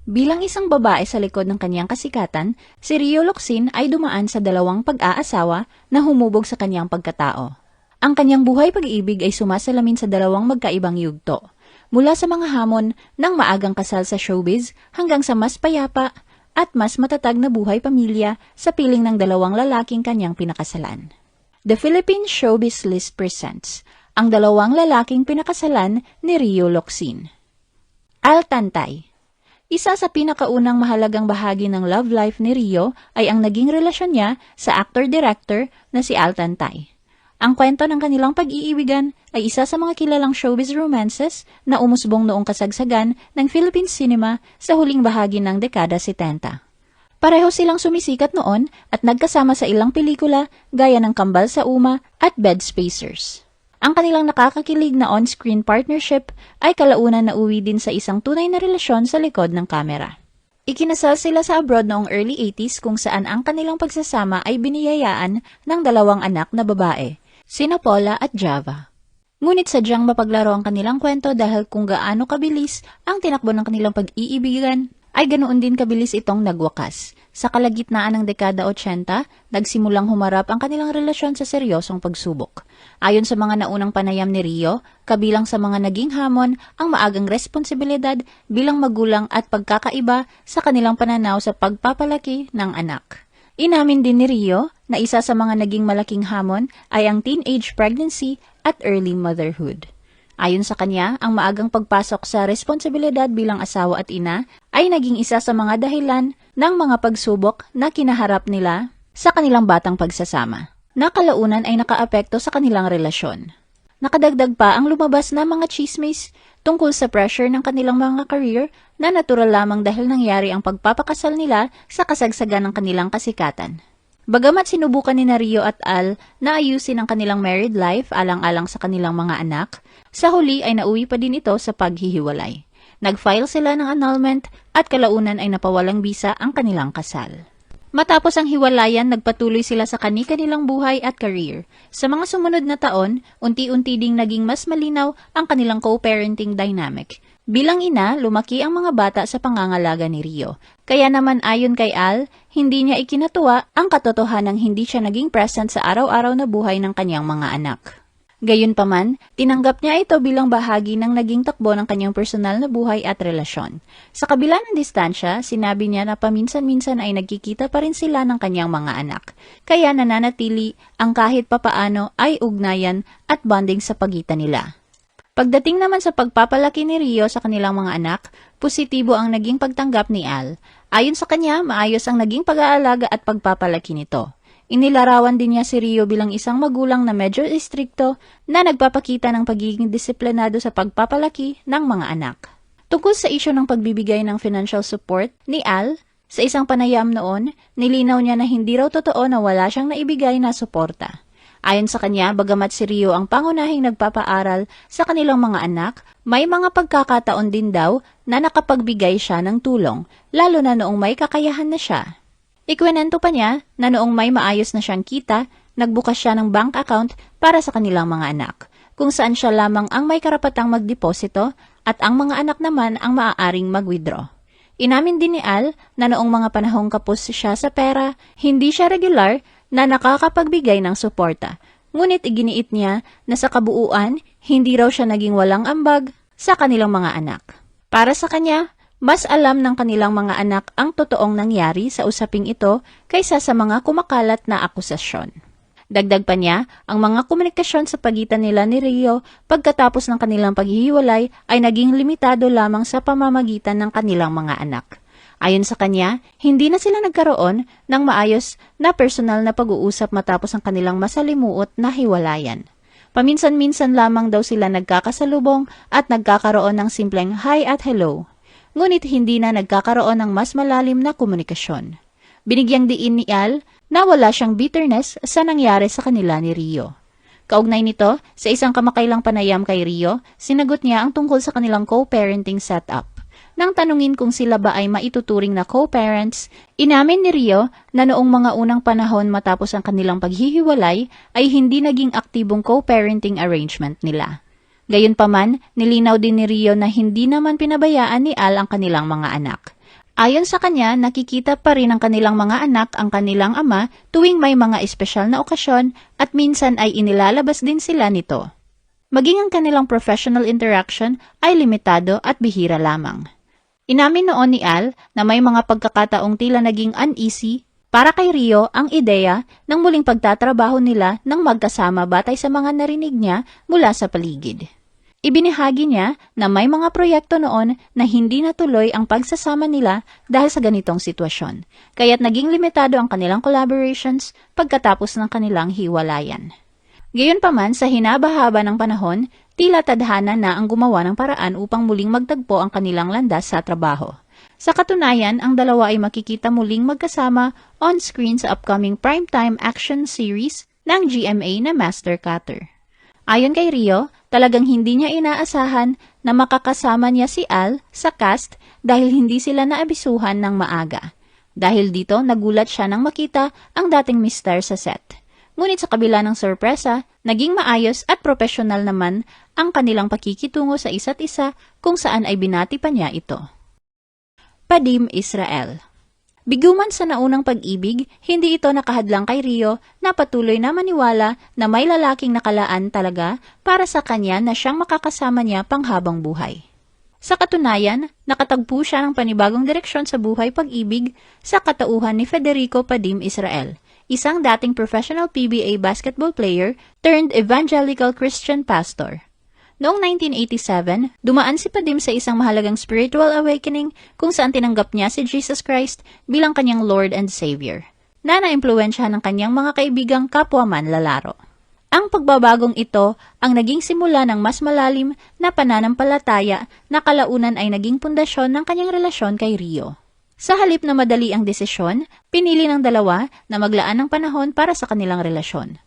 Bilang isang babae sa likod ng kanyang kasikatan, si Rio Locsin ay dumaan sa dalawang pag-aasawa na humubog sa kanyang pagkatao. Ang kanyang buhay pag-ibig ay sumasalamin sa dalawang magkaibang yugto, mula sa mga hamon ng maagang kasal sa showbiz hanggang sa mas payapa at mas matatag na buhay pamilya sa piling ng dalawang lalaking kanyang pinakasalan. The Philippine Showbiz List presents ang dalawang lalaking pinakasalan ni Rio Locsin. Al Tantay. Isa sa pinakaunang mahalagang bahagi ng love life ni Rio ay ang naging relasyon niya sa actor-director na si Al Tantay. Ang kwento ng kanilang pag-iibigan ay isa sa mga kilalang showbiz romances na umusbong noong kasagsagan ng Philippine cinema sa huling bahagi ng dekada 70. Pareho silang sumisikat noon at nagkasama sa ilang pelikula gaya ng Kambal sa Uma at Bed Spacers. Ang kanilang nakakakilig na on-screen partnership ay kalaunan na uwi din sa isang tunay na relasyon sa likod ng kamera. Ikinasal sila sa abroad noong early 80s kung saan ang kanilang pagsasama ay biniyayaan ng dalawang anak na babae, sina Paula at Java. Ngunit sadyang mapaglaro ang kanilang kwento dahil kung gaano kabilis ang tinakbo ng kanilang pag-iibigan, ay ganoon din kabilis itong nagwakas. Sa kalagitnaan ng dekada 80, nagsimulang humarap ang kanilang relasyon sa seryosong pagsubok. Ayon sa mga naunang panayam ni Rio, kabilang sa mga naging hamon ang maagang responsibilidad bilang magulang at pagkakaiba sa kanilang pananaw sa pagpapalaki ng anak. Inamin din ni Rio na isa sa mga naging malaking hamon ay ang teenage pregnancy at early motherhood. Ayon sa kanya, ang maagang pagpasok sa responsibilidad bilang asawa at ina ay naging isa sa mga dahilan ng mga pagsubok na kinaharap nila sa kanilang batang pagsasama, na kalaunan ay nakaapekto sa kanilang relasyon. Nakadagdag pa ang lumabas na mga chismis tungkol sa pressure ng kanilang mga career na natural lamang dahil nangyari ang pagpapakasal nila sa kasagsagan ng kanilang kasikatan. Bagamat sinubukan ni Rio at Al na ayusin ang kanilang married life alang-alang sa kanilang mga anak, sa huli ay nauwi pa din ito sa paghihiwalay. Nag-file sila ng annulment at kalaunan ay napawalang bisa ang kanilang kasal. Matapos ang hiwalayan, nagpatuloy sila sa kani-kanilang buhay at career. Sa mga sumunod na taon, unti-unti ding naging mas malinaw ang kanilang co-parenting dynamic. Bilang ina, lumaki ang mga bata sa pangangalaga ni Rio. Kaya naman ayon kay Al, hindi niya ikinatuwa ang katotohanang hindi siya naging present sa araw-araw na buhay ng kanyang mga anak. Gayunpaman, tinanggap niya ito bilang bahagi ng naging takbo ng kanyang personal na buhay at relasyon. Sa kabila ng distansya, sinabi niya na paminsan-minsan ay nagkikita pa rin sila ng kanyang mga anak. Kaya nananatili ang kahit papaano ay ugnayan at bonding sa pagitan nila. Pagdating naman sa pagpapalaki ni Rio sa kanilang mga anak, positibo ang naging pagtanggap ni Al. Ayon sa kanya, maayos ang naging pag-aalaga at pagpapalaki nito. Inilarawan din niya si Rio bilang isang magulang na medyo istrikto na nagpapakita ng pagiging disiplinado sa pagpapalaki ng mga anak. Tungkol sa isyu ng pagbibigay ng financial support ni Al, sa isang panayam noon, nilinaw niya na hindi raw totoo na wala siyang naibigay na suporta. Ayon sa kanya, bagamat si Rio ang pangunahing nagpapaaral sa kanilang mga anak, may mga pagkakataon din daw na nakapagbigay siya ng tulong, lalo na noong may kakayahan na siya. Ikwento pa niya na noong may maayos na siyang kita, nagbukas siya ng bank account para sa kanilang mga anak, kung saan siya lamang ang may karapatang magdeposito at ang mga anak naman ang maaaring mag-withdraw. Inamin din ni Al na noong mga panahong kapos siya sa pera, hindi siya regular na nakakapagbigay ng suporta. Ngunit iginiit niya na sa kabuuan, hindi raw siya naging walang ambag sa kanilang mga anak. Para sa kanya, mas alam ng kanilang mga anak ang totoong nangyari sa usaping ito kaysa sa mga kumakalat na akusasyon. Dagdag pa niya, ang mga komunikasyon sa pagitan nila ni Rio pagkatapos ng kanilang paghihiwalay ay naging limitado lamang sa pamamagitan ng kanilang mga anak. Ayon sa kanya, hindi na sila nagkaroon ng maayos na personal na pag-uusap matapos ang kanilang masalimuot na hiwalayan. Paminsan-minsan lamang daw sila nagkakasalubong at nagkakaroon ng simpleng hi at hello. Ngunit hindi na nagkakaroon ng mas malalim na komunikasyon. Binigyang diin ni Al na wala siyang bitterness sa nangyari sa kanila ni Rio. Kaugnay nito, sa isang kamakailang panayam kay Rio, sinagot niya ang tungkol sa kanilang co-parenting setup. Nang tanungin kung sila ba ay maituturing na co-parents, inamin ni Rio na noong mga unang panahon matapos ang kanilang paghihiwalay ay hindi naging aktibong co-parenting arrangement nila. Gayunpaman, nilinaw din ni Rio na hindi naman pinabayaan ni Al ang kanilang mga anak. Ayon sa kanya, nakikita pa rin ng kanilang mga anak ang kanilang ama tuwing may mga espesyal na okasyon at minsan ay inilalabas din sila nito. Maging ang kanilang professional interaction ay limitado at bihira lamang. Inamin noon ni Al na may mga pagkakataong tila naging uneasy para kay Rio ang ideya ng muling pagtatrabaho nila ng magkasama batay sa mga narinig niya mula sa paligid. Ibinahagi niya na may mga proyekto noon na hindi natuloy ang pagsasama nila dahil sa ganitong sitwasyon, kaya't naging limitado ang kanilang collaborations pagkatapos ng kanilang hiwalayan. Gayunpaman, sa hinabahaba ng panahon, tila tadhana na ang gumawa ng paraan upang muling magtagpo ang kanilang landas sa trabaho. Sa katunayan, ang dalawa ay makikita muling magkasama on-screen sa upcoming primetime action series ng GMA na Master Cutter. Ayon kay Rio, talagang hindi niya inaasahan na makakasama niya si Al sa cast dahil hindi sila naabisuhan ng maaga. Dahil dito, nagulat siya nang makita ang dating mister sa set. Ngunit sa kabila ng sorpresa, naging maayos at propesyonal naman ang kanilang pakikitungo sa isa't isa kung saan ay binati pa niya ito. Padim Israel. Biguman sa naunang pag-ibig, hindi ito nakahadlang kay Rio na patuloy na maniwala na may lalaking nakalaan talaga para sa kanya na siyang makakasama niya panghabang buhay. Sa katunayan, nakatagpo siya ng panibagong direksyon sa buhay pag-ibig sa katauhan ni Federico Padim Israel, isang dating professional PBA basketball player turned evangelical Christian pastor. Noong 1987, dumaan si Padim sa isang mahalagang spiritual awakening kung saan tinanggap niya si Jesus Christ bilang kanyang Lord and Savior, na naimpluwensyahan ng kanyang mga kaibigang kapwa manlalaro. Ang pagbabagong ito ang naging simula ng mas malalim na pananampalataya na kalaunan ay naging pundasyon ng kanyang relasyon kay Rio. Sa halip na madali ang desisyon, pinili ng dalawa na maglaan ng panahon para sa kanilang relasyon.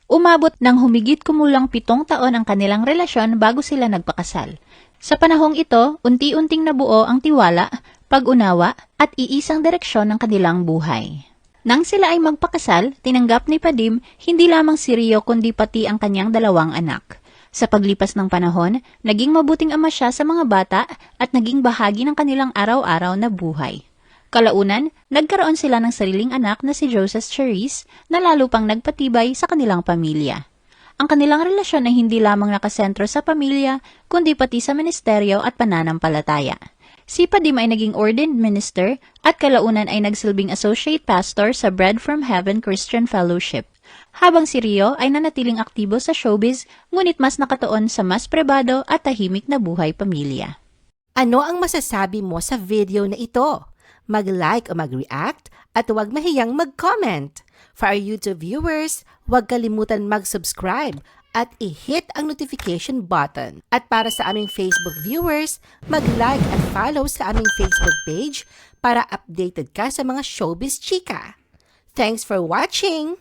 Umabot ng humigit kumulang 7 taon ang kanilang relasyon bago sila nagpakasal. Sa panahong ito, unti-unting nabuo ang tiwala, pag-unawa at iisang direksyon ng kanilang buhay. Nang sila ay magpakasal, tinanggap ni Padim hindi lamang si Rio kundi pati ang kanyang 2 anak. Sa paglipas ng panahon, naging mabuting ama siya sa mga bata at naging bahagi ng kanilang araw-araw na buhay. Kalaunan, nagkaroon sila ng sariling anak na si Joseph Charisse na lalo pang nagpatibay sa kanilang pamilya. Ang kanilang relasyon ay hindi lamang nakasentro sa pamilya, kundi pati sa ministeryo at pananampalataya. Si Padim ay naging ordained minister at kalaunan ay nagsilbing associate pastor sa Bread from Heaven Christian Fellowship, habang si Rio ay nanatiling aktibo sa showbiz ngunit mas nakatuon sa mas pribado at tahimik na buhay pamilya. Ano ang masasabi mo sa video na ito? Mag-like o mag-react at huwag mahiyang mag-comment. For our YouTube viewers, huwag kalimutan mag-subscribe at i-hit ang notification button. At para sa aming Facebook viewers, mag-like at follow sa aming Facebook page para updated ka sa mga showbiz chika. Thanks for watching!